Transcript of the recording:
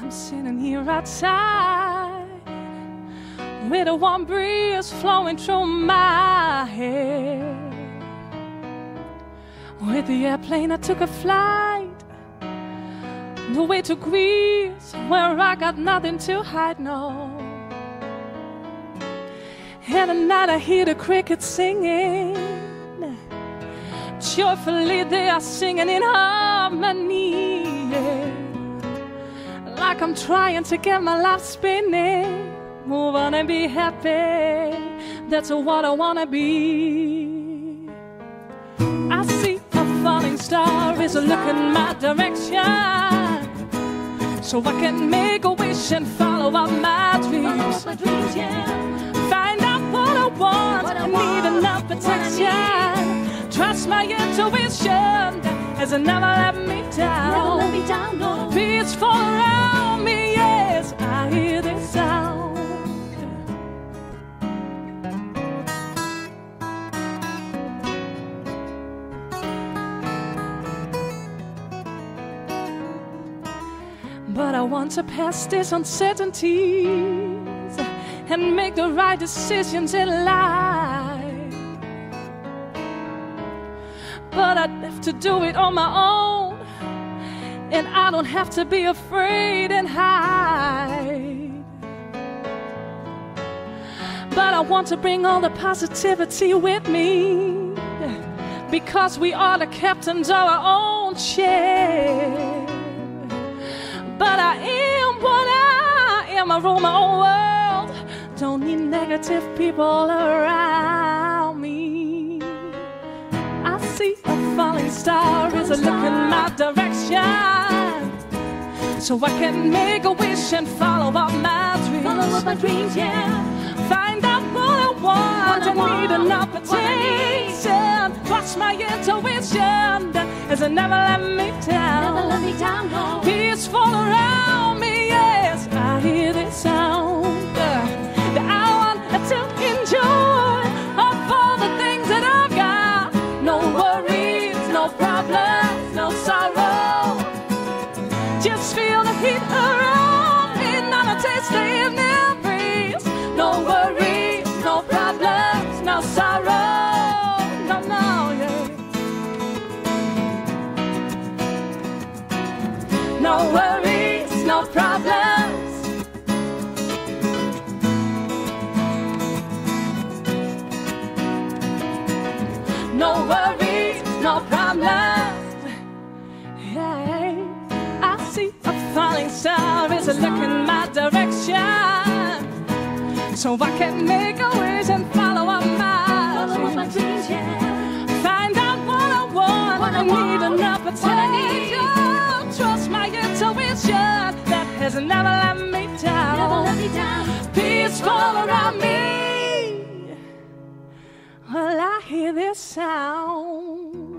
I'm sitting here outside with a warm breeze flowing through my hair. With the airplane I took a flight the way to Greece, where I got nothing to hide, no. And at night I hear the crickets singing. Joyfully they are singing in harmony, yeah. Like I'm trying to get my life spinning. Move on and be happy, that's what I wanna be. I see a falling star is a look in my direction, so I can make a wish and follow up my dreams. Find out what I want, I need enough protection. Trust my intuition, has never let me down. No. Peaceful around me, yes, I hear this sound. But I want to pass these uncertainties and make the right decisions in life. But I'd have to do it on my own, and I don't have to be afraid and hide. But I want to bring all the positivity with me, because we are the captains of our own ship. But I am what I am, I rule my own world. Don't need negative people around me. I see a falling star is a look in my direction, so I can make a wish and follow up my dreams. Follow up my dreams, yeah. Find out what I want, I need enough attention. Trust my intuition, that has never let me down. Never let me down, no. Peaceful around me, yes, I hear this sound. That I want to enjoy of all the things that I've got. No worries, no problems, no sorrow. Just feel the heat around me, not a taste the evening breeze. No worries, no problems, no sorrow. No, no, yeah. No worries, no problems. No worries, no problems. Hey, I see a falling star is a look in my direction, so I can make a wish and follow up my dreams. Find out what I want, I need enough attention. Trust my intuition, that has never let me down. Peaceful around me, well, I hear this sound.